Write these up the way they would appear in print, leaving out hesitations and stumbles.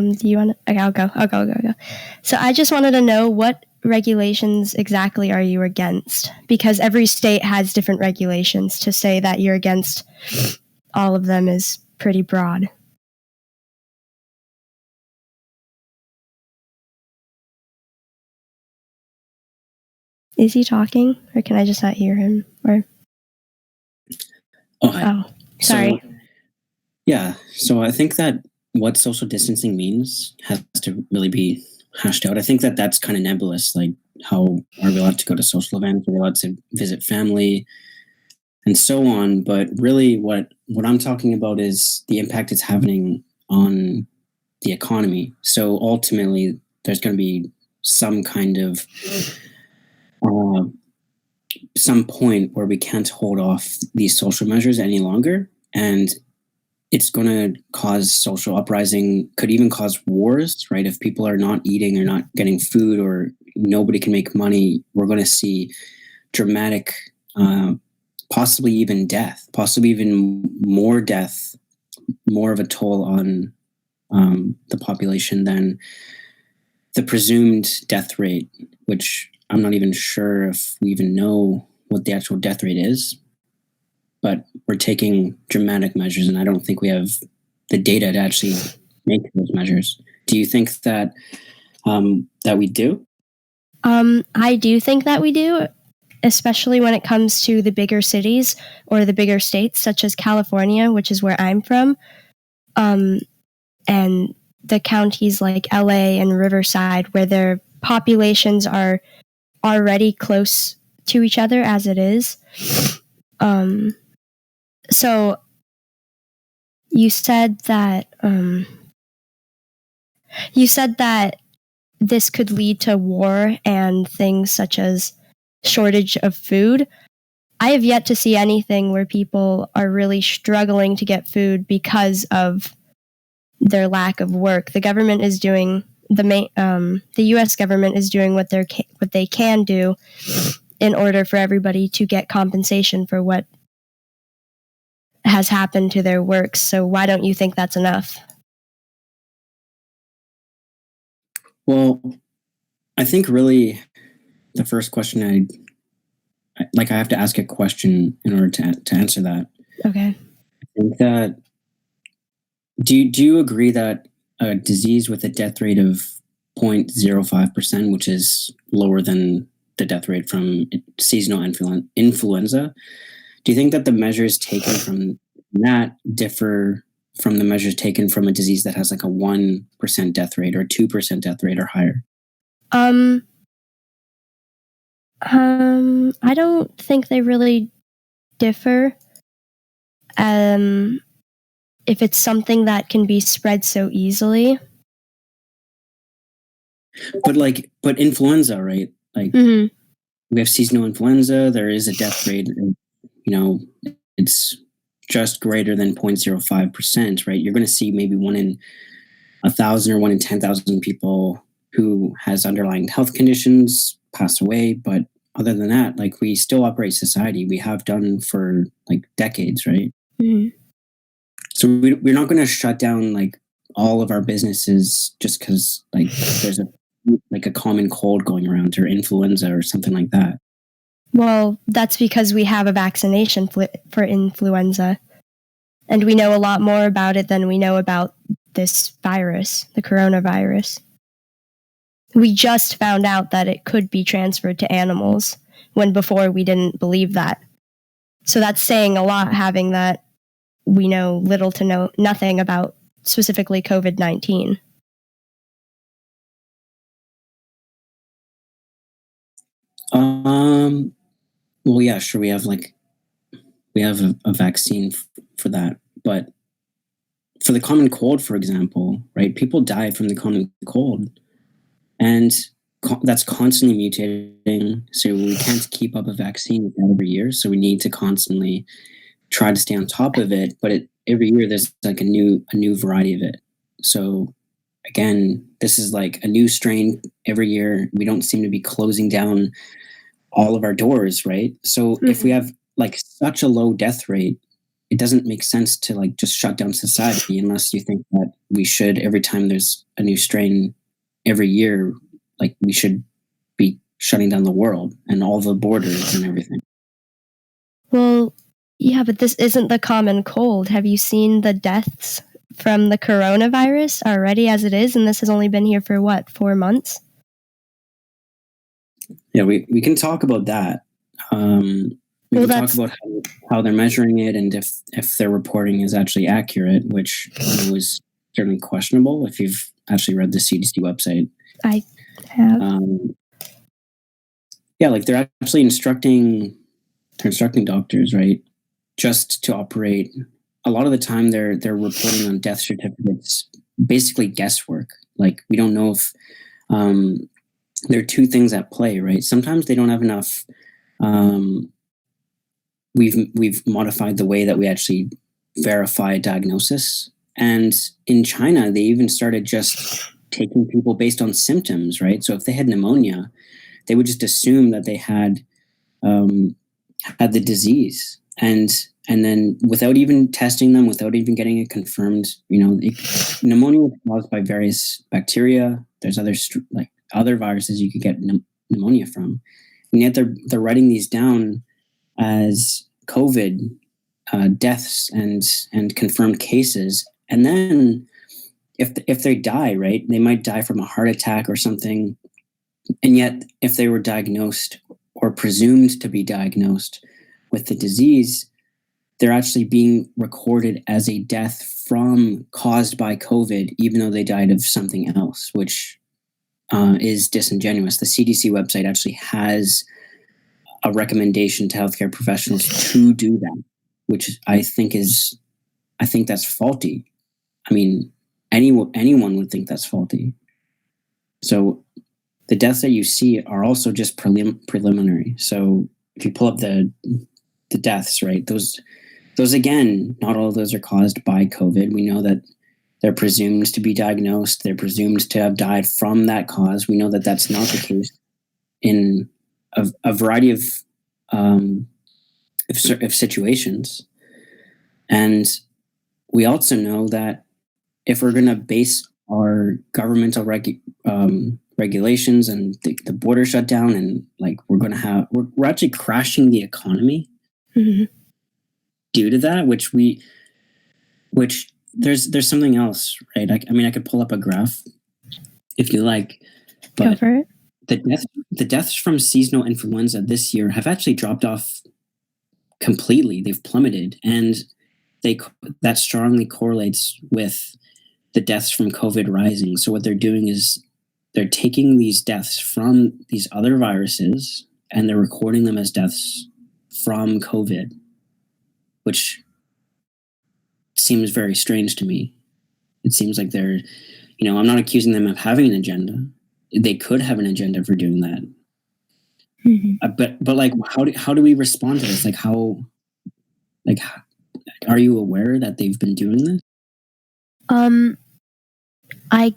Do you want to? Okay, I'll go. So I just wanted to know, what regulations exactly are you against? Because every state has different regulations. To say that you're against all of them is pretty broad. Is he talking, or can I just not hear him? Or sorry. So I think that what social distancing means has to really be hashed out. I think that that's kind of nebulous. Like, how are we allowed to go to social events? Are we allowed to visit family, and so on? But really, what I'm talking about is the impact it's having on the economy. So ultimately, there's going to be some kind of some point where we can't hold off these social measures any longer, and it's going to cause social uprising, could even cause wars, right? If people are not eating or not getting food, or nobody can make money, we're going to see dramatic, possibly even death, possibly even more death, more of a toll on the population than the presumed death rate, which I'm not even sure if we even know what the actual death rate is. But we're taking dramatic measures, and I don't think we have the data to actually make those measures. Do you think that that we do? I do think that we do, especially when it comes to the bigger cities or the bigger states, such as California, which is where I'm from, and the counties like LA and Riverside, where their populations are already close to each other as it is. So you said that this could lead to war and things such as shortage of food. I have yet to see anything where people are really struggling to get food because of their lack of work. The government is doing the U.S. government is doing what they can do in order for everybody to get compensation for what has happened to their works. So why don't you think that's enough? Well, I think really the first question I have to ask a question in order to answer that. Okay. I think that do you agree that a disease with a death rate of 0.05%, which is lower than the death rate from seasonal influenza, do you think that the measures taken from that differ from the measures taken from a disease that has like a 1% death rate or 2% death rate or higher? I don't think they really differ. If it's something that can be spread so easily. But influenza, right? Like, we have seasonal influenza. There is a death rate, and, it's just greater than 0.05%, right? You're going to see maybe 1 in 1,000 or 1 in 10,000 people who has underlying health conditions pass away. But other than that, like, we still operate society. We have done for like decades, right? Mm-hmm. So we're not going to shut down like all of our businesses just because like there's a common cold going around, or influenza or something like that. Well, that's because we have a vaccination for influenza, and we know a lot more about it than we know about this virus, the coronavirus. We just found out that it could be transferred to animals, when before we didn't believe that. So that's saying a lot, having that we know little to nothing about specifically COVID-19. Well, yeah, sure. We have a vaccine for that, but for the common cold, for example, right? People die from the common cold, and that's constantly mutating. So we can't keep up a vaccine every year. So we need to constantly try to stay on top of it. But every year there's like a new variety of it. So again, this is like a new strain every year. We don't seem to be closing down all of our doors, right? So if we have like such a low death rate, it doesn't make sense to like just shut down society unless you think that we should, every time there's a new strain every year, like we should be shutting down the world and all the borders and everything. Well, yeah, but this isn't the common cold. Have you seen the deaths from the coronavirus already as it is? And this has only been here for what, 4 months? Yeah, we can talk about that. We can talk about how they're measuring it and if their reporting is actually accurate, which is certainly questionable if you've actually read the CDC website. I have. Yeah, like they're actually instructing doctors, right, just to operate. A lot of the time they're reporting on death certificates, basically guesswork. Like we don't know if there are two things at play, right? Sometimes they don't have enough. We've modified the way that we actually verify diagnosis, and in China they even started just taking people based on symptoms, right? So if they had pneumonia, they would just assume that they had the disease, and then without even testing them, without even getting it confirmed, pneumonia is caused by various bacteria. There's other viruses you could get pneumonia from, and yet they're writing these down as COVID deaths and confirmed cases. And then if they die, right, they might die from a heart attack or something. And yet if they were diagnosed or presumed to be diagnosed with the disease, they're actually being recorded as a death caused by COVID, even though they died of something else, which is disingenuous. The CDC website actually has a recommendation to healthcare professionals to do that, which I think that's faulty. I mean, anyone would think that's faulty. So the deaths that you see are also just preliminary. So if you pull up the deaths, right, those again, not all of those are caused by COVID. We know that they're presumed to be diagnosed. They're presumed to have died from that cause. We know that that's not the case in a variety of situations. And we also know that if we're going to base our governmental regulations and the border shutdown, and like we're actually crashing the economy due to that, which there's something else, right? I mean, I could pull up a graph if you like, but go for it. The deaths from seasonal influenza this year have actually dropped off completely. They've plummeted, and that strongly correlates with the deaths from COVID rising. So what they're doing is they're taking these deaths from these other viruses and they're recording them as deaths from COVID, which seems very strange to me. It seems like they're, I'm not accusing them of having an agenda. They could have an agenda for doing that. But like, how do we respond to this? Like, are you aware that they've been doing this? I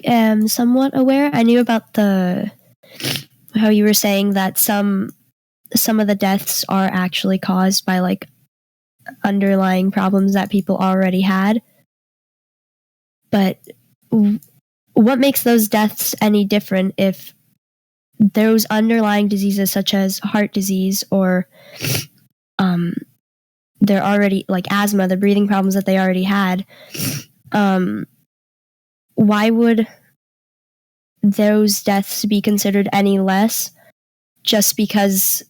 am somewhat aware. I knew about how you were saying that some of the deaths are actually caused by like underlying problems that people already had. But what makes those deaths any different if those underlying diseases such as heart disease or they're already like asthma, the breathing problems that they already had, why would those deaths be considered any less just because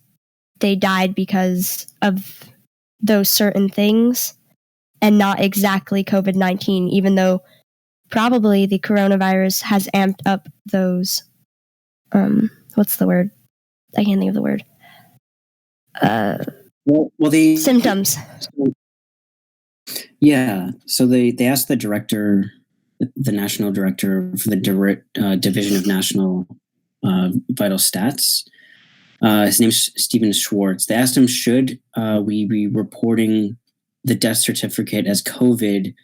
they died because of those certain things and not exactly COVID-19, even though probably the coronavirus has amped up those, what's the word? I can't think of the word. The symptoms. Yeah. So they asked the national director for the Division of National Vital Stats. His name's Stephen Schwartz. They asked him, should we be reporting the death certificate as COVID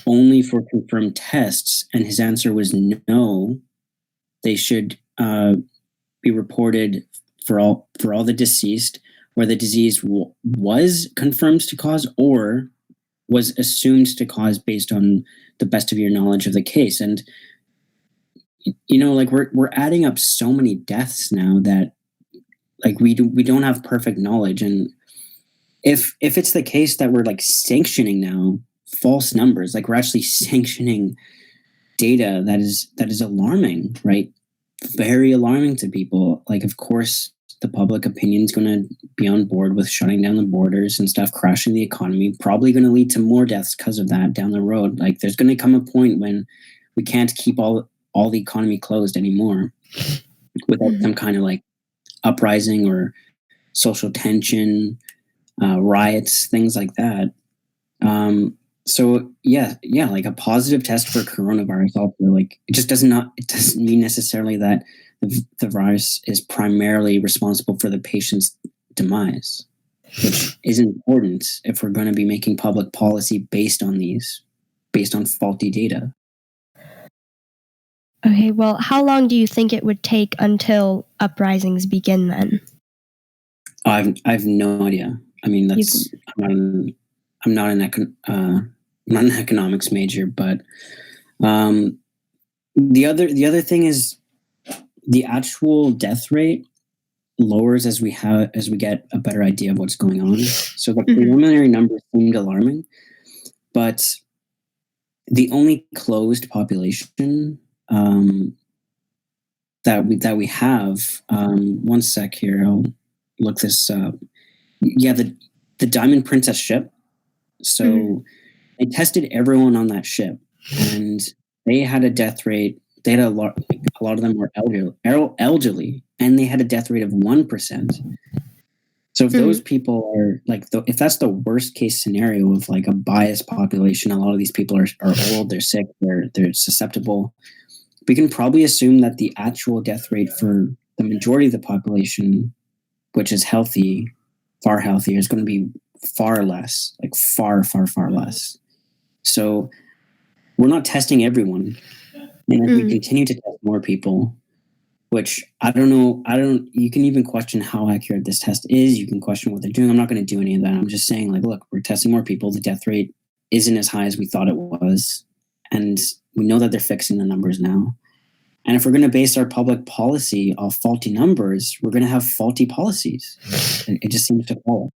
only for confirmed tests? And his answer was no. They should be reported for all the deceased where the disease was confirmed to cause or was assumed to cause based on the best of your knowledge of the case. And like we're adding up so many deaths now that like we don't have perfect knowledge. And if it's the case that we're like sanctioning now false numbers, like we're actually sanctioning data that is alarming, right? Very alarming to people. Like, of course, the public opinion is going to be on board with shutting down the borders and stuff, crashing the economy, probably going to lead to more deaths because of that down the road. Like, there's going to come a point when we can't keep all the economy closed anymore without some kind of like uprising or social tension, riots, things like that. So yeah, like a positive test for coronavirus also, like it doesn't mean necessarily that the virus is primarily responsible for the patient's demise, which is important if we're going to be making public policy based on faulty data. Okay, well, how long do you think it would take until uprisings begin then? I've no idea. I mean, I'm not an economics major, but the other thing is the actual death rate lowers as we get a better idea of what's going on. So the preliminary numbers seemed alarming, but the only closed population that we have. One sec here, I'll look this up. Yeah, the Diamond Princess ship. So they tested everyone on that ship, and they had a death rate. They had a lot of them were elderly, and they had a death rate of 1%. So if those people are like, if that's the worst case scenario of like a biased population, a lot of these people are old, they're sick, they're susceptible. We can probably assume that the actual death rate for the majority of the population, which is healthy, far healthier, is going to be far less, like far, far, far less. So we're not testing everyone. And if we continue to test more people, which I don't know, you can even question how accurate this test is. You can question what they're doing. I'm not going to do any of that. I'm just saying, like, look, we're testing more people. The death rate isn't as high as we thought it was. And we know that they're fixing the numbers now. And if we're going to base our public policy off faulty numbers, we're going to have faulty policies. It just seems to follow.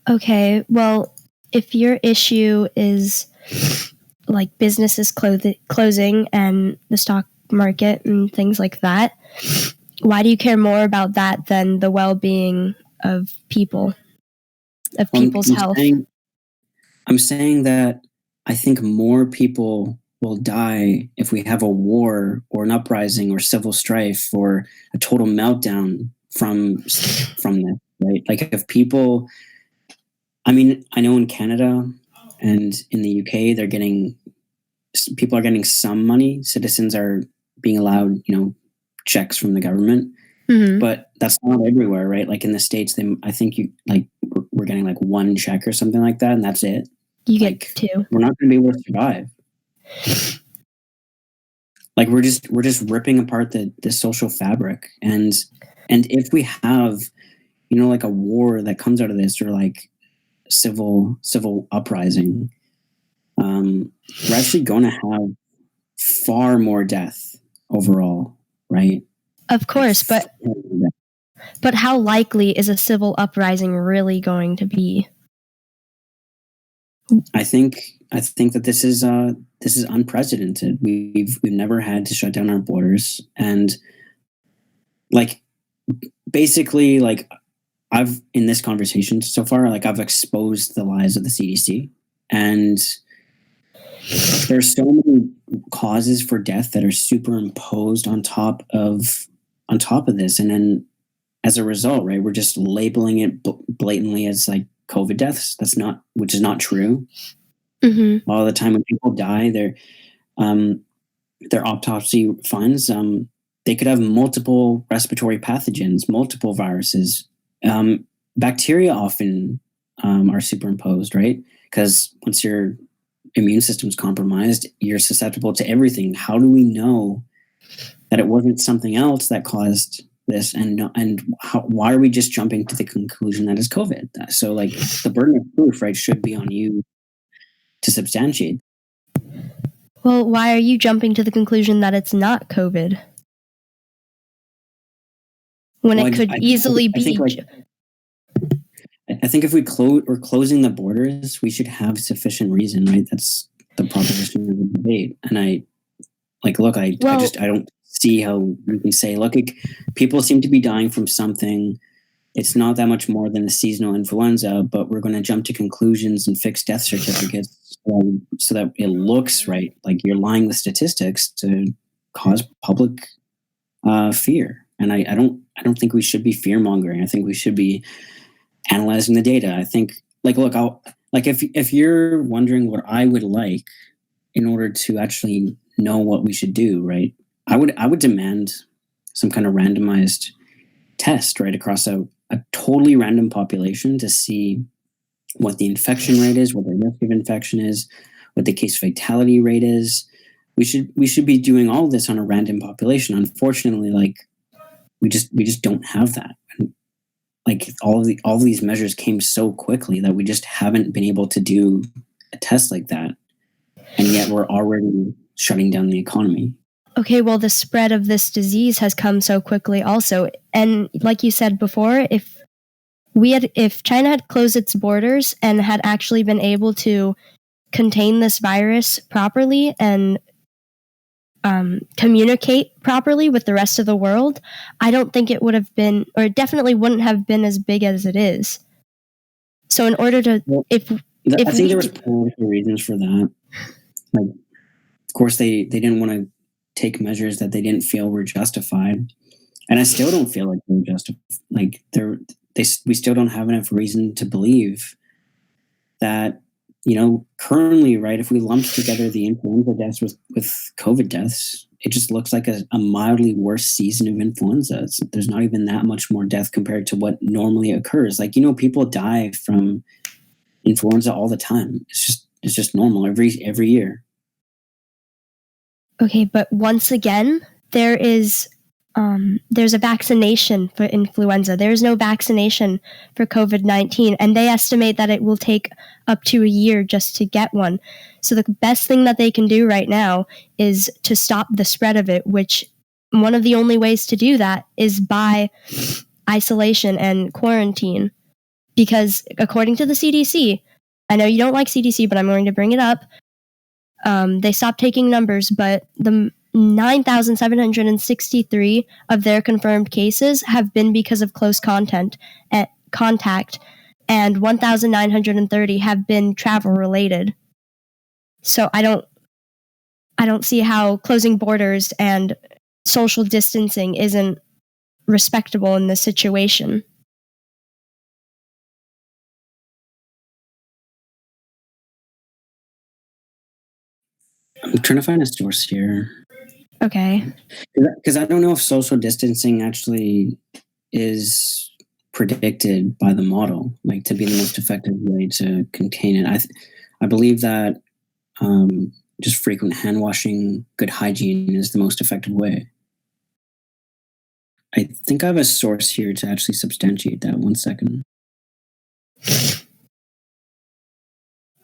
Okay, well, if your issue is like businesses closing and the stock market and things like that, why do you care more about that than the well-being of people's health? I'm saying that I think more people will die if we have a war or an uprising or civil strife or a total meltdown from this, right? Like if people, I mean, I know in Canada and in the UK, people are getting some money. Citizens are being allowed, checks from the government, but that's not everywhere, right? Like in the States, I think we're getting like one check or something like that, and that's it. You get two. We're not going to be able to survive. Like we're just ripping apart the social fabric, and if we have, like a war that comes out of this, or like civil uprising, we're actually going to have far more death overall, right? Of course, but how likely is a civil uprising really going to be? I think that this is unprecedented. We've never had to shut down our borders, and like basically, like I've in this conversation so far, like I've exposed the lies of the CDC, and there's so many causes for death that are superimposed on top of this, and then as a result, right, we're just labeling it blatantly as like COVID deaths. Which is not true. All the time when people die, their autopsy finds they could have multiple respiratory pathogens, multiple viruses. Bacteria often are superimposed, right? Because once your immune system's compromised, you're susceptible to everything. How do we know that it wasn't something else that caused this, and why are we just jumping to the conclusion that it's COVID? So like the burden of proof, right, should be on you to substantiate. Well, why are you jumping to the conclusion that it's not COVID when it could easily be? I think if we're closing the borders, we should have sufficient reason, right? That's the proposition of the debate. And I don't see how we can say, look, people seem to be dying from something. It's not that much more than a seasonal influenza, but we're going to jump to conclusions and fix death certificates so that it looks right, like you're lying with statistics to cause public fear. And I don't think we should be fear mongering. I think we should be analyzing the data. I think, if you're wondering what I would like in order to actually know what we should do, right? I would demand some kind of randomized test, right, across a totally random population to see what the infection rate is, what the risk of infection is, what the case fatality rate is. We should be doing all this on a random population. Unfortunately, we just don't have that. And all of these measures came so quickly that we just haven't been able to do a test like that. And yet we're already shutting down the economy. Okay, well, the spread of this disease has come so quickly also. And like you said before, if China had closed its borders and had actually been able to contain this virus properly and communicate properly with the rest of the world, I don't think it would have been, or it definitely wouldn't have been as big as it is. So in order to, I think there was political reasons for that. Of course, they didn't want to take measures that they didn't feel were justified, and I still don't feel like they're justified. We still don't have enough reason to believe that, currently, right, if we lumped together the influenza deaths with COVID deaths, it just looks like a mildly worse season of influenza. There's not even that much more death compared to what normally occurs. People die from influenza all the time. It's just normal every year. Okay, but once again, there's a vaccination for influenza. There's no vaccination for COVID-19, and they estimate that it will take up to a year just to get one. So the best thing that they can do right now is to stop the spread of it, which one of the only ways to do that is by isolation and quarantine. Because according to the CDC, I know you don't like CDC, but I'm going to bring it up. They stopped taking numbers, but the 9,763 of their confirmed cases have been because of close contact, and 1,930 have been travel related. So I don't see how closing borders and social distancing isn't respectable in this situation. I'm trying to find a source here. Okay. Because I don't know if social distancing actually is predicted by the model, to be the most effective way to contain it. I believe that just frequent hand washing, good hygiene is the most effective way. I think I have a source here to actually substantiate that. 1 second.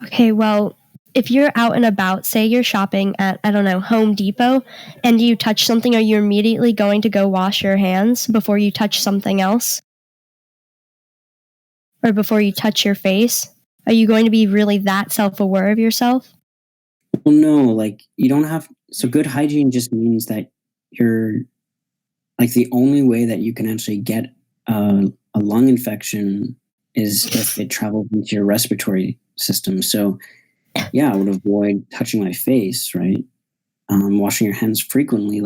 Okay, well, if you're out and about, say you're shopping at, Home Depot, and you touch something, are you immediately going to go wash your hands before you touch something else? Or before you touch your face? Are you going to be really that self-aware of yourself? Well, no, you don't have, so good hygiene just means that you're, the only way that you can actually get a lung infection is if it travels into your respiratory system. So yeah, I would avoid touching my face, right? Washing your hands frequently,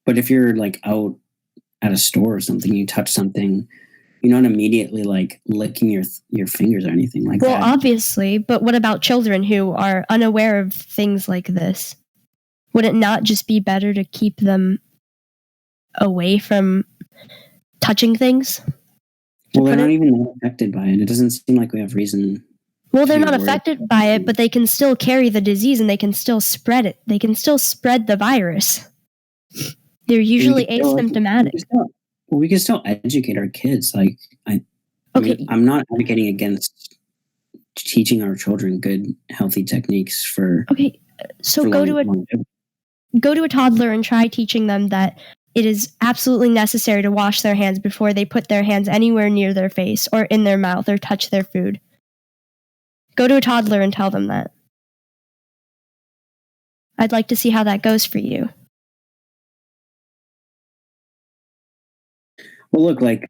but if you're out at a store or something, you touch something, you're not immediately licking your fingers or anything like that. Well, obviously, but what about children who are unaware of things like this? Would it not just be better to keep them away from touching things? Well, they're not even affected by it. It doesn't seem like we have reason. Well, they're not affected by it, but they can still carry the disease and they can still spread it. They can still spread the virus. They're usually asymptomatic. Well, we can still educate our kids. Like, I'm not advocating against teaching our children good, healthy techniques for. Okay, so for go to a toddler and try teaching them that it is absolutely necessary to wash their hands before they put their hands anywhere near their face or in their mouth or touch their food. Go to a toddler and tell them that. I'd like to see how that goes for you. Well, look, like,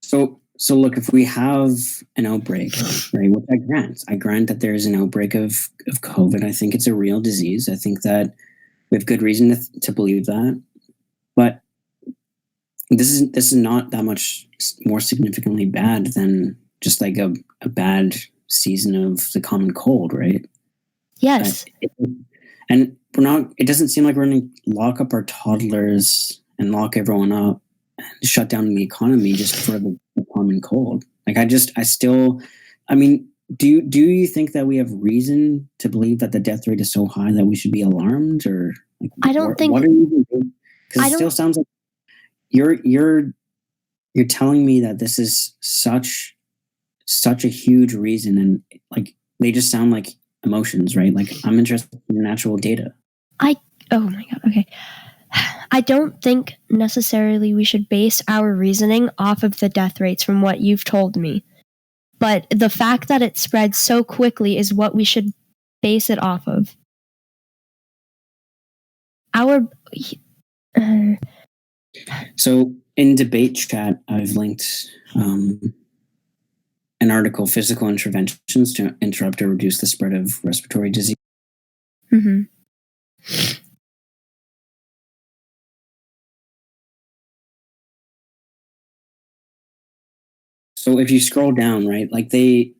so look, if we have an outbreak, right, which I grant that there is an outbreak of COVID. I think it's a real disease. I think that we have good reason to believe that. But this is not that much more significantly bad than just like a bad season of the common cold, right? Yes. And we're not. It doesn't seem like we're going to lock up our toddlers and lock everyone up and shut down the economy just for the common cold. Like I mean, do you think that we have reason to believe that the death rate is so high that we should be alarmed, or like, I don't think. What are you doing? Because it still sounds like you're telling me that this is such a huge reason, and like they just sound like emotions, right? Like, I'm interested in natural data. Oh my god, okay. I don't think necessarily we should base our reasoning off of the death rates from what you've told me. But the fact that it spread so quickly is what we should base it off of. So in debate chat, I've linked an article, Physical Interventions to Interrupt or Reduce the Spread of Respiratory Disease. Mm-hmm. So if you scroll down, right, like they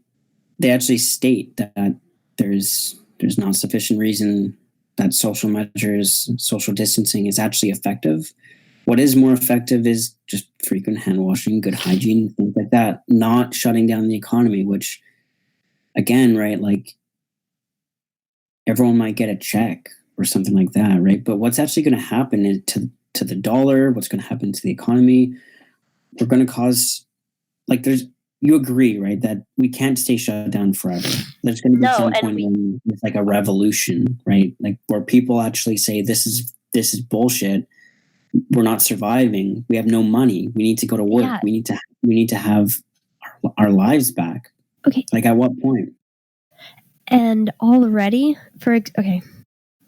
actually state that there's not sufficient reason that social measures, social distancing is actually effective. What is more effective is just frequent hand washing, good hygiene, things like that, not shutting down the economy, which, again, right, like everyone might get a check or something like that, right? But what's actually going to happen to the dollar, what's going to happen to the economy, we're going to cause, like, you agree, right, that we can't stay shut down forever. There's going to be some point when it's like a revolution, right? Like where people actually say, this is bullshit. We're not surviving. We have no money. We need to go to work. Yeah. We need to have our lives back. Okay. Like, at what point? And already okay,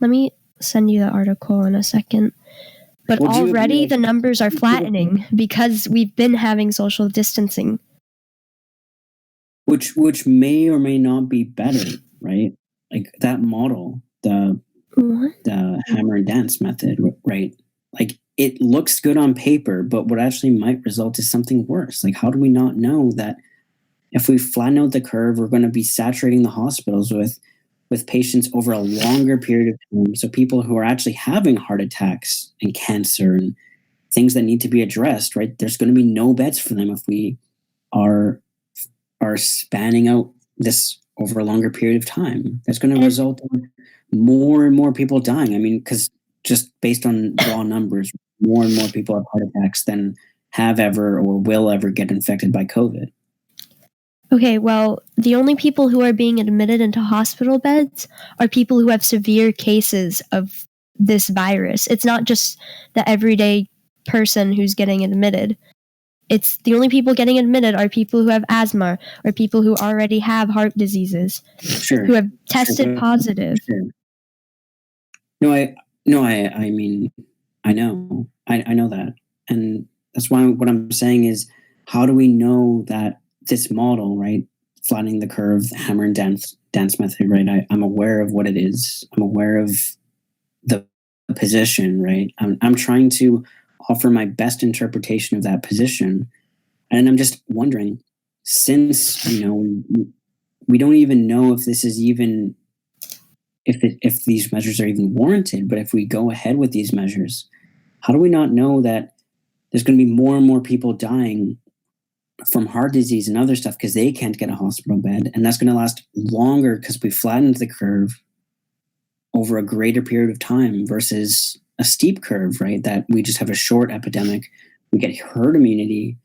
let me send you the article in a second. But already the numbers are flattening because we've been having social distancing. Which may or may not be better, right? Like that model, the hammer and dance method, right? Like, it looks good on paper, but what actually might result is something worse. Like, how do we not know that if we flatten out the curve, we're going to be saturating the hospitals with patients over a longer period of time? So people who are actually having heart attacks and cancer and things that need to be addressed, right? There's going to be no beds for them if we are spanning out this over a longer period of time. That's going to result in more and more people dying. I mean, because just based on raw numbers, more and more people have heart attacks than have ever or will ever get infected by COVID. Okay, well, the only people who are being admitted into hospital beds are people who have severe cases of this virus. It's not just the everyday person who's getting admitted. It's the only people getting admitted are people who have asthma or people who already have heart diseases, who have tested positive. Sure. I mean, I know that. And that's why what I'm saying is, how do we know that this model, right, flattening the curve, the hammer and dance method, right, I'm aware of what it is. I'm aware of the position, right? I'm trying to offer my best interpretation of that position. And I'm just wondering, since, we don't even know if this is even, if these measures are even warranted, but if we go ahead with these measures, how do we not know that there's going to be more and more people dying from heart disease and other stuff because they can't get a hospital bed, and that's going to last longer because we flattened the curve over a greater period of time versus a steep curve, right? That we just have a short epidemic we get herd immunity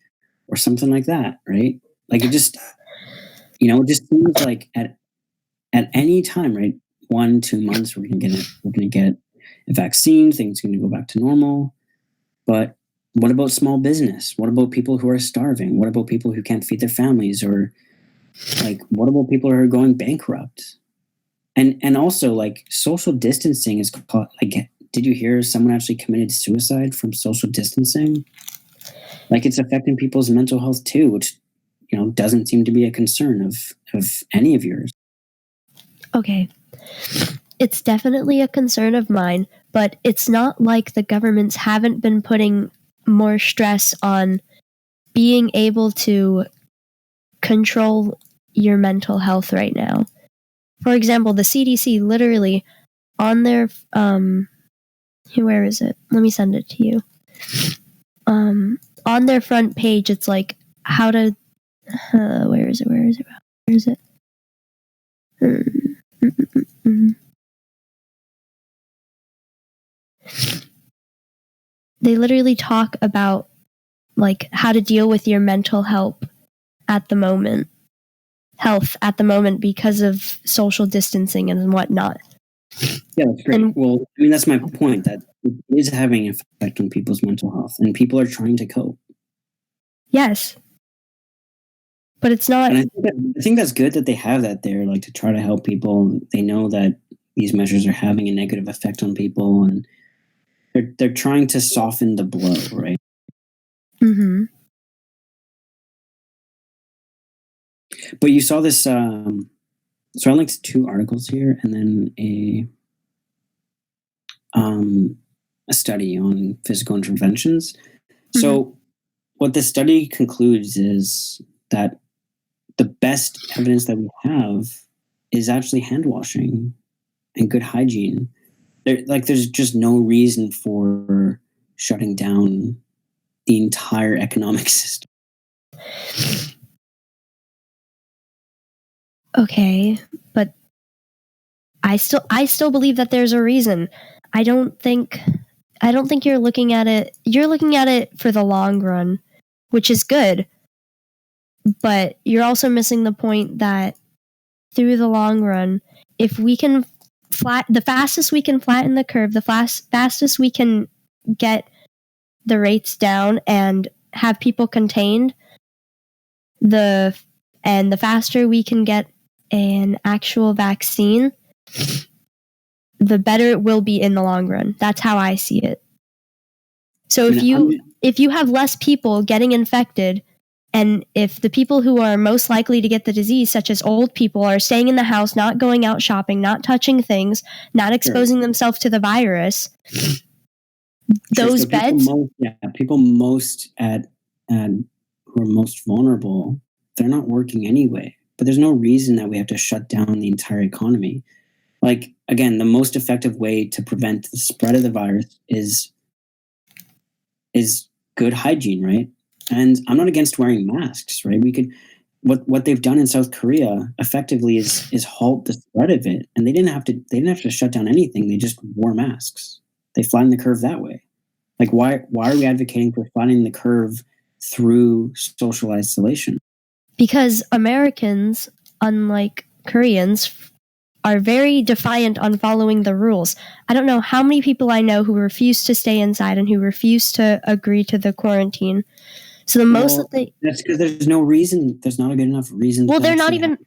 or something like that, right? Like it just, it just seems like at any time, right? 1-2 months, we're gonna get a vaccine, things are gonna go back to normal. But what about small business? What about people who are starving? What about people who can't feed their families? Or like, what about people who are going bankrupt? And also like social distancing is called, like, did you hear someone actually committed suicide from social distancing? Like it's affecting people's mental health too, which doesn't seem to be a concern of any of yours. Okay. It's definitely a concern of mine, but it's not like the governments haven't been putting more stress on being able to control your mental health right now. For example, the CDC literally on their where is it? Let me send it to you. On their front page, it's like how to where is it? They literally talk about like how to deal with your mental health at the moment because of social distancing and whatnot. Yeah, that's great. Well, I mean, that's my point, that it is having an effect on people's mental health, and people are trying to cope. Yes. But it's not. And I think that's good that they have that there, like to try to help people. They know that these measures are having a negative effect on people, and they're trying to soften the blow, right? Mm-hmm. But you saw this. So I linked 2 articles here, and then a study on physical interventions. Mm-hmm. So what the study concludes is that the best evidence that we have is actually hand washing and good hygiene. There's just no reason for shutting down the entire economic system. Okay, but I still believe that there's a reason. I don't think you're looking at it. You're looking at it for the long run, which is good. But you're also missing the point that through the long run, if we can the fastest we can flatten the curve, the fastest we can get the rates down and have people contained, the faster we can get an actual vaccine, the better it will be in the long run. That's how I see it. So if you have less people getting infected, and if the people who are most likely to get the disease, such as old people, are staying in the house, not going out shopping, not touching things, not exposing themselves to the virus, those beds... People most who are most vulnerable, they're not working anyway. But there's no reason that we have to shut down the entire economy. Like, again, the most effective way to prevent the spread of the virus is good hygiene, right? And I'm not against wearing masks, right? We could, what they've done in South Korea effectively is halt the spread of it, and they didn't have to shut down anything. They just wore masks. They flattened the curve that way. Like, why are we advocating for flattening the curve through social isolation? Because Americans, unlike Koreans, are very defiant on following the rules. I don't know how many people I know who refuse to stay inside and who refuse to agree to the quarantine. So that's because there's no reason. There's not a good enough reason. Well, they're not even.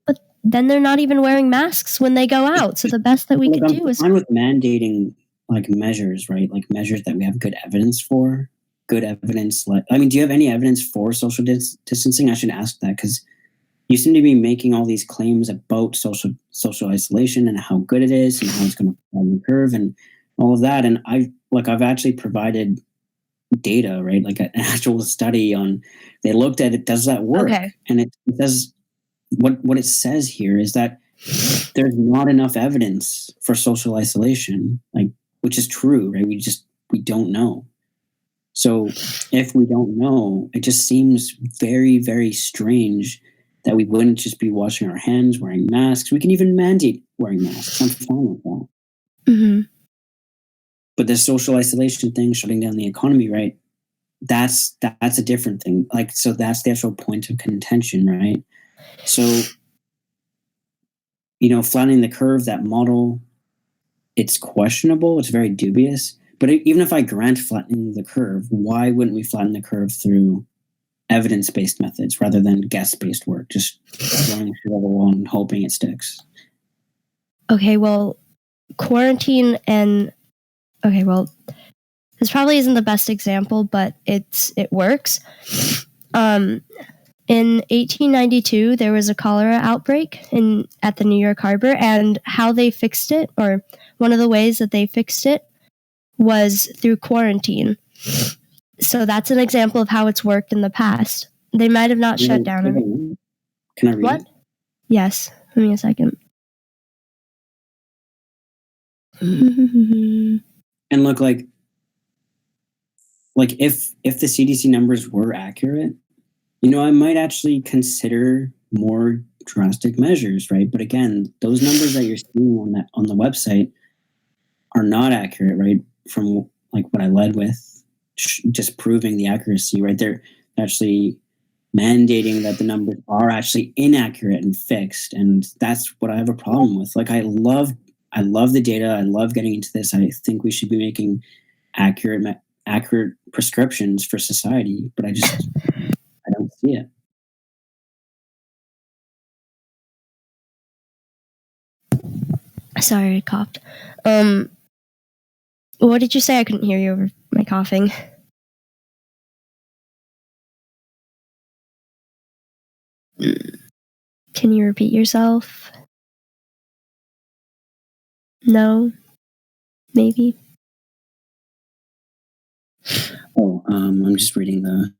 But then they're not even wearing masks when they go out. So the best that we can do is fine with mandating like measures, right? Like measures that we have good evidence for. Good evidence. Like, I mean, do you have any evidence for social distancing? I should ask that, because you seem to be making all these claims about social isolation and how good it is and how it's going to flatten the curve and all of that. And I've actually provided data, right? Like an actual study on, they looked at it, does that work? Okay. And it does. What it says here is that there's not enough evidence for social isolation, like, which is true, right? We don't know. So if we don't know, it just seems very, very strange that we wouldn't just be washing our hands, wearing masks. We can even mandate wearing masks. I'm fine with that. Mm-hmm. But the social isolation thing, shutting down the economy, right? that's a different thing. Like, so that's the actual point of contention, right? So, flattening the curve, that model, it's questionable. It's very dubious. But even if I grant flattening the curve, why wouldn't we flatten the curve through evidence-based methods rather than guess-based work? Just throwing shit at the wall and hoping it sticks. Okay, well, quarantine and this probably isn't the best example, but it works. In 1892, there was a cholera outbreak at the New York Harbor, and how they fixed it, or one of the ways that they fixed it, was through quarantine. So that's an example of how it's worked in the past. They might have not shut down. Can I read what? it? Yes. Give me a second. And look, like if the CDC numbers were accurate, I might actually consider more drastic measures, right? But again, those numbers that you're seeing on the website are not accurate, right? From like what I led with, just proving the accuracy, right? They're actually mandating that the numbers are actually inaccurate and fixed, and that's what I have a problem with. Like, I love the data. I love getting into this. I think we should be making accurate prescriptions for society, but I don't see it. Sorry, I coughed. What did you say? I couldn't hear you over my coughing. Can you repeat yourself? No? Maybe? Oh, I'm just reading the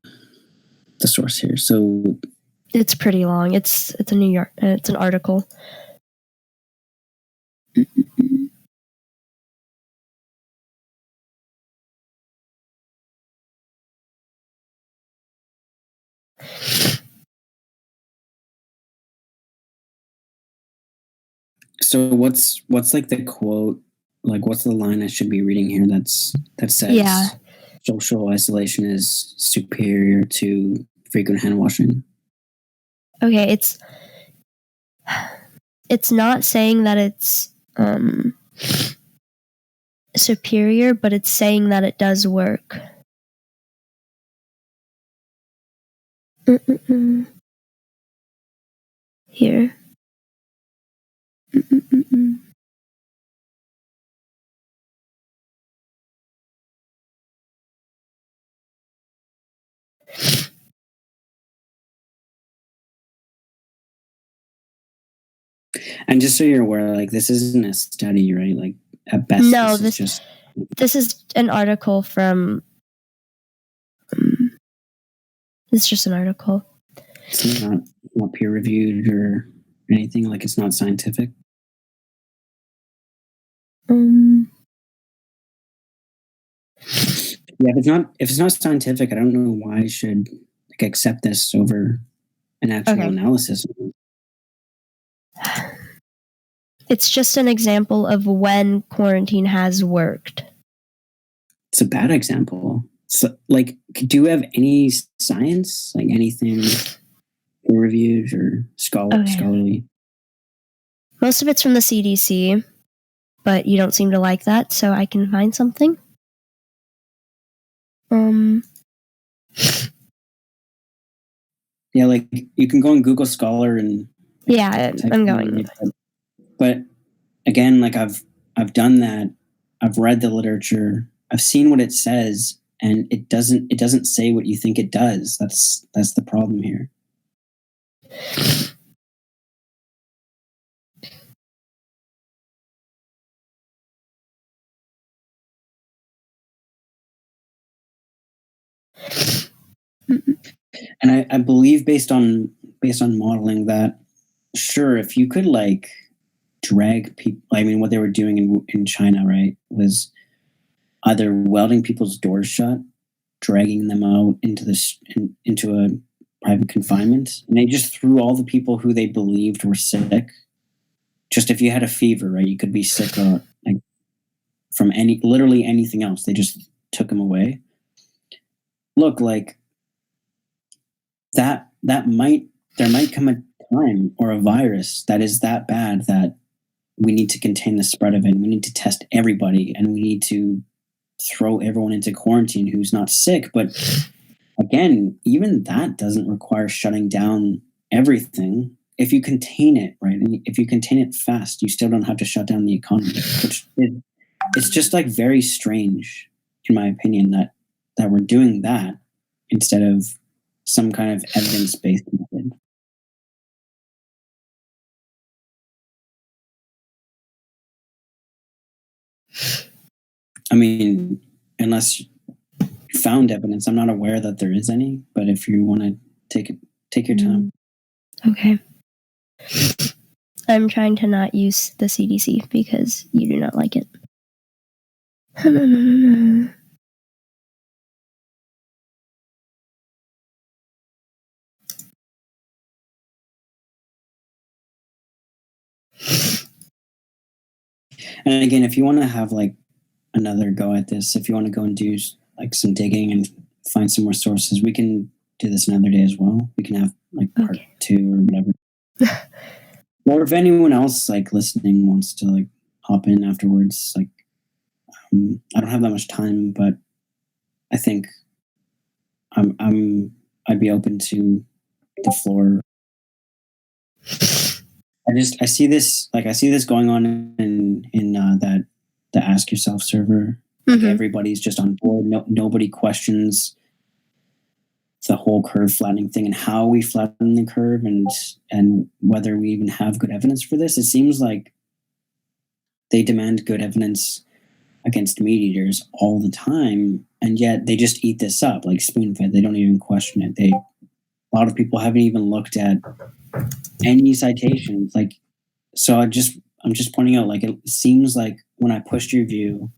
source here. So it's pretty long. It's a New York. It's an article. So what's like the quote? Like, what's the line I should be reading here that says social isolation is superior to frequent hand washing? Okay, it's not saying that it's superior, but it's saying that it does work. Here. And just so you're aware, like, this isn't a study, right? Like, at best, no, this is an article from. It's just an article. It's not peer reviewed or anything. Like, it's not scientific. Yeah, if it's not scientific, I don't know why I should accept this over an actual analysis. It's just an example of when quarantine has worked. It's a bad example. So, like, do you have any science, like anything peer reviewed or scholarly? Most of it's from the CDC, but you don't seem to like that, so I can find something. Yeah, like, you can go on Google Scholar and I'm going. But again, like, I've done that. I've read the literature. I've seen what it says, and it doesn't say what you think it does. That's the problem here. And I believe based on modeling that, sure, if you could like drag people, I mean, what they were doing in China, right, was either welding people's doors shut, dragging them out into a private confinement, and they just threw all the people who they believed were sick. Just if you had a fever, right, you could be sick like from literally anything else. They just took them away. look, like there might come a time or a virus that is that bad that we need to contain the spread of it. We need to test everybody, and we need to throw everyone into quarantine who's not sick. But again, even that doesn't require shutting down everything. If you contain it, right, and if you contain it fast, you still don't have to shut down the economy. It's just like very strange, in my opinion, that we're doing that instead of some kind of evidence-based method. I mean, unless you found evidence, I'm not aware that there is any. But if you want to take your time. Okay. I'm trying to not use the CDC because you do not like it. And again, if you want to have like another go at this, if you want to go and do like some digging and find some more sources, we can do this another day as well. We can have like part Okay. 2 or whatever. Or if anyone else like listening wants to like hop in afterwards, like I don't have that much time, but I think I'd be open to the floor. I see this going on in that the Ask Yourself server. Like everybody's just on board. Nobody questions the whole curve flattening thing and how we flatten the curve and whether we even have good evidence for this. It seems like they demand good evidence against meat eaters all the time, and yet they just eat this up like spoon fed. They don't even question it. A lot of people haven't even looked at any citations. Like, so I'm just pointing out, like, it seems like when I pushed your view,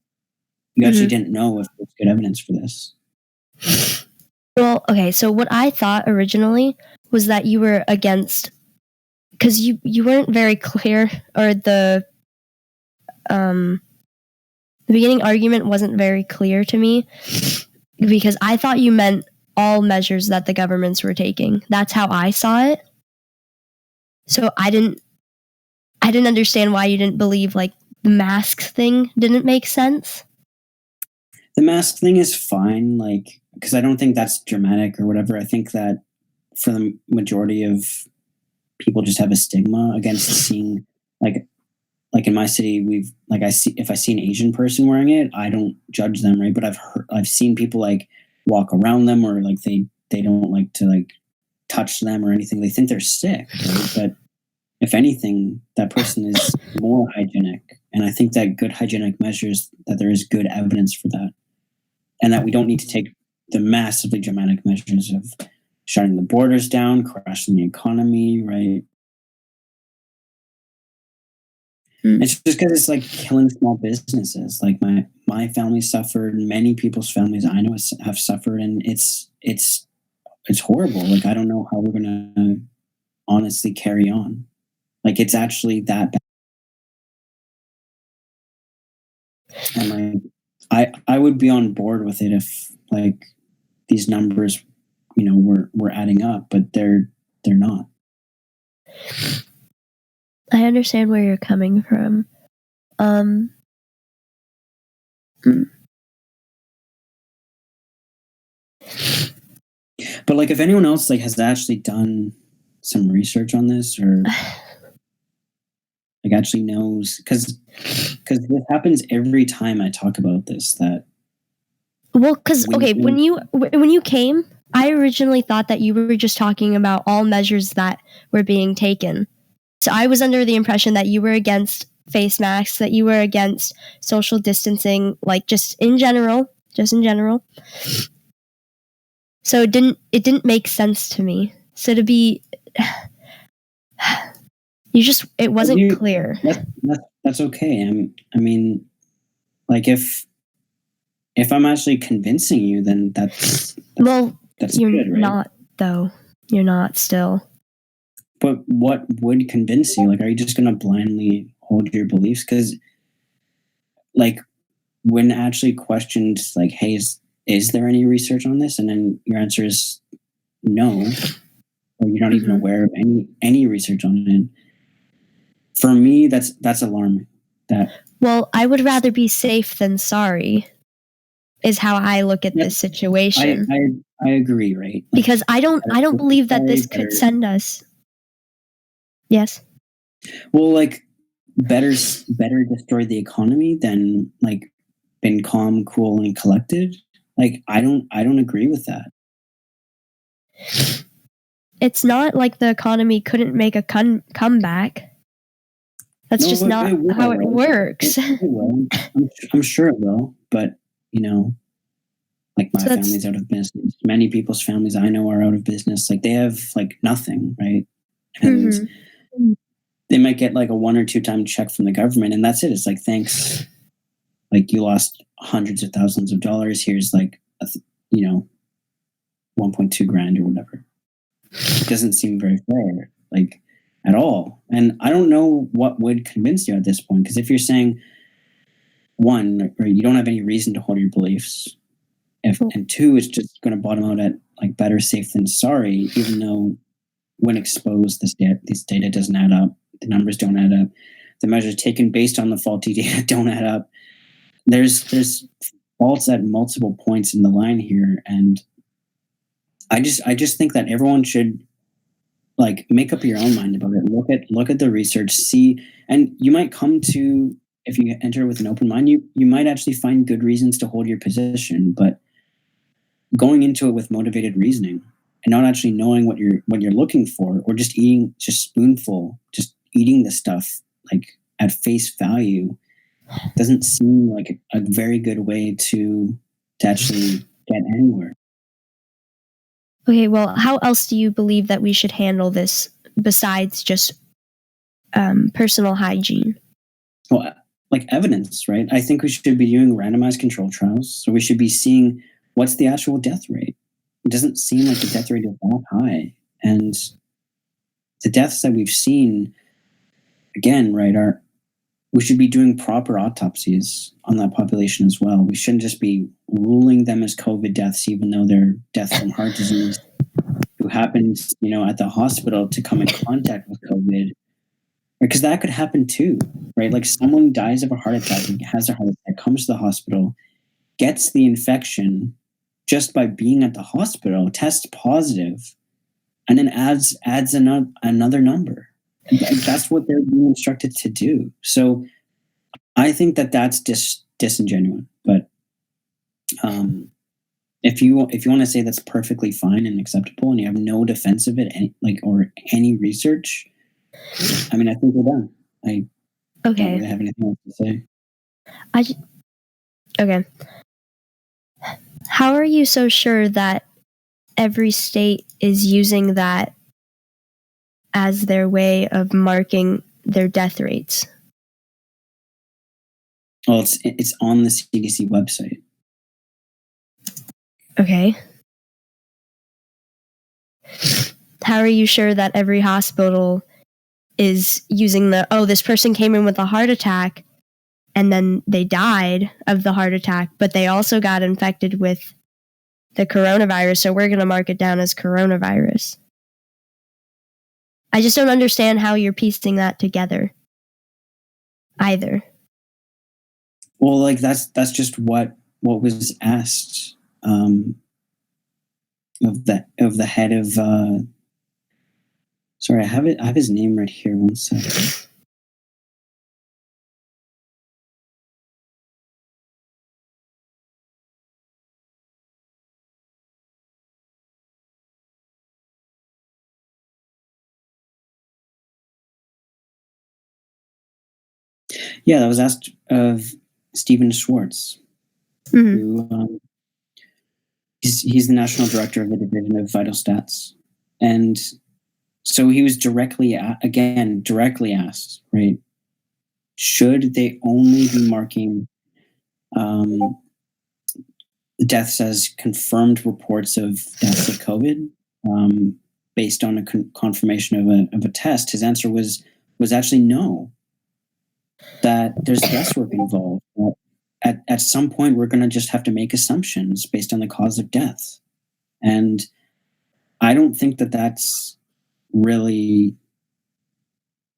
you actually didn't know if there's good evidence for this. Well, okay, so what I thought originally was that you were against, because you weren't very clear, or the beginning argument wasn't very clear to me, because I thought you meant all measures that the governments were taking. That's how I saw it. So I didn't understand why you didn't believe like the mask thing didn't make sense. The mask thing is fine, like, because I don't think that's dramatic or whatever. I think that for the majority of people just have a stigma against seeing like in my city, if I see an Asian person wearing it, I don't judge them, right? But I've seen people like walk around them, or like they don't like to like touch them or anything. They think they're sick, right? But if anything, that person is more hygienic. And I think that good hygienic measures, that there is good evidence for that. And that we don't need to take the massively dramatic measures of shutting the borders down, crashing the economy, right? It's just because it's like killing small businesses. Like my family suffered, many people's families I know have suffered, and it's horrible. Like, I don't know how we're gonna honestly carry on. Like, it's actually that bad. And like, I would be on board with it if like these numbers, were adding up, but they're not. I understand where you're coming from. But like, if anyone else like has actually done some research on this, or like actually knows, because this happens every time I talk about this. Because when you came, I originally thought that you were just talking about all measures that were being taken. So I was under the impression that you were against face masks, that you were against social distancing, like just in general. So it didn't make sense to me. So to be, it wasn't clear. That's okay. I mean, like, if I'm actually convincing you, then that's you're good, right? not, though. You're not still. But what would convince you? Like, are you just going to blindly hold your beliefs? Because, like, when actually questioned, like, hey, is there any research on this? And then your answer is no, or you're not even aware of any research on it. For me, that's alarming. Well, I would rather be safe than sorry, is how I look at this situation. I agree, right? Like, because I don't believe that this could send us. Yes. Well, like better destroy the economy than like been calm, cool, and collected. Like I don't agree with that. It's not like the economy couldn't make a comeback. That's just not how it works. It will. I'm sure it will, but like my family's out of business. Many people's families I know are out of business. Like they have like nothing, right? And they might get like a 1 or 2 time check from the government, and that's it. It's like, thanks. Like you lost hundreds of thousands of dollars. Here's like 1.2 grand or whatever. It doesn't seem very fair, like at all. And I don't know what would convince you at this point, because if you're saying one, or you don't have any reason to hold your beliefs, and two, it's just going to bottom out at like better safe than sorry, even though when exposed, this data doesn't add up. The numbers don't add up. The measures taken based on the faulty data don't add up. There's faults at multiple points in the line here, and I just think that everyone should like make up your own mind about it. Look at the research, see, and you might come to, if you enter with an open mind, you might actually find good reasons to hold your position, but going into it with motivated reasoning and not actually knowing what you're looking for, or just eating spoonful, just eating the stuff like at face value, doesn't seem like a very good way to actually get anywhere. Okay, well, how else do you believe that we should handle this besides just personal hygiene? Well, like evidence, right? I think we should be doing randomized control trials. So we should be seeing what's the actual death rate. It doesn't seem like the death rate is that high. And the deaths that we've seen, again, right, we should be doing proper autopsies on that population as well. We shouldn't just be ruling them as COVID deaths, even though they're deaths from heart disease, who happened, at the hospital to come in contact with COVID, because that could happen too, right? Like someone dies of a heart attack, has a heart attack, comes to the hospital, gets the infection just by being at the hospital, tests positive, and then adds another number. That's what they're being instructed to do. So I think that's disingenuous. But if you want to say that's perfectly fine and acceptable, and you have no defense of it, or any research, I mean, I think we're done. I don't really have anything else to say. Okay. How are you so sure that every state is using that as their way of marking their death rates? Well, it's on the CDC website. Okay. How are you sure that every hospital is using this person came in with a heart attack and then they died of the heart attack, but they also got infected with the coronavirus, so we're going to mark it down as coronavirus? I just don't understand how you're piecing that together either. Well, like that's just what was asked of the head of. Sorry, I have his name right here. One second. Yeah, that was asked of Stephen Schwartz, who he's the national director of the Division of Vital Stats, and so he was directly asked, right? Should they only be marking deaths as confirmed reports of deaths of COVID based on a confirmation of a test? His answer was actually no. That there's guesswork involved. at some point we're going to just have to make assumptions based on the cause of death. And I don't think that that's really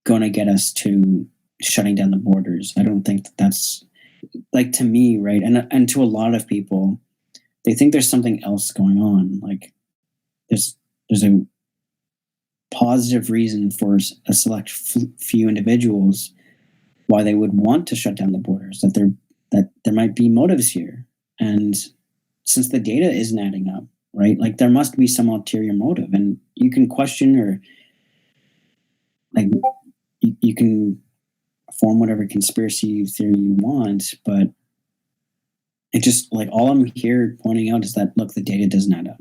going to get us to shutting down the borders. I don't think that that's, like, to me, right? And to a lot of people, they think there's something else going on. Like there's a positive reason for a select few individuals why they would want to shut down the borders, that there might be motives here. And since the data isn't adding up, right, like there must be some ulterior motive. And you can question, or like you can form whatever conspiracy theory you want, but it just, like, all I'm here pointing out is that, look, the data doesn't add up.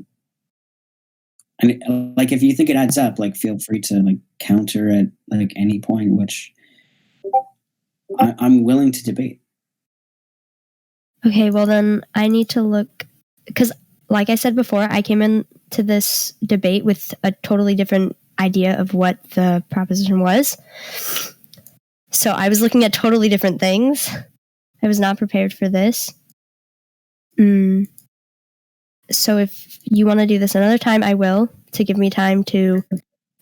And like, if you think it adds up, like, feel free to like counter at like any point, which I'm willing to debate. Okay, well then I need to look, because like I said before, I came into this debate with a totally different idea of what the proposition was. So I was looking at totally different things. I was not prepared for this. So if you want to do this another time, I will, to give me time to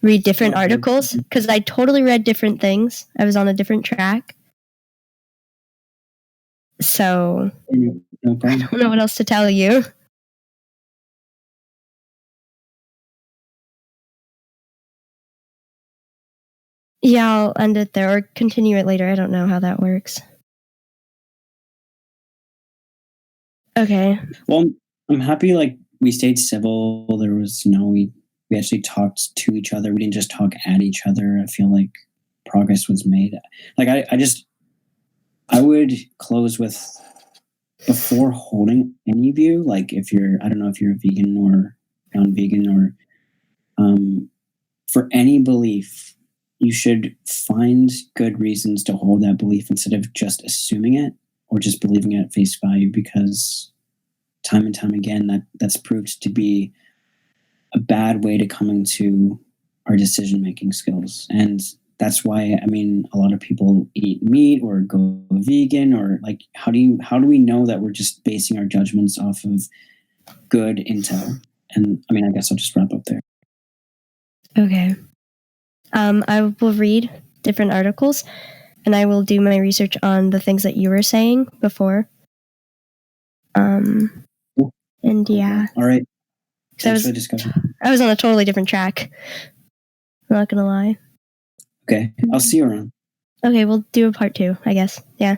read different articles, because I totally read different things. I was on a different track. So No problem. I don't know what else to tell you. Yeah, I'll end it there or continue it later. I don't know how that works. Okay. Well, I'm happy, like, we stayed civil. There was we actually talked to each other. We didn't just talk at each other. I feel like progress was made. Like, I would close with, before holding any view, like, if you're, I don't know if you're a vegan or non-vegan, or for any belief, you should find good reasons to hold that belief instead of just assuming it or just believing it at face value, because time and time again, that's proved to be a bad way to come into our decision-making skills. And that's why, I mean, a lot of people eat meat or go vegan, or like, how do we know that we're just basing our judgments off of good intel? And I mean, I guess I'll just wrap up there. Okay. I will read different articles, and I will do my research on the things that you were saying before. And yeah. All right. Thanks for the discussion. I was on a totally different track. I'm not gonna lie. Okay. I'll see you around. Okay, we'll do a part 2, I guess. Yeah.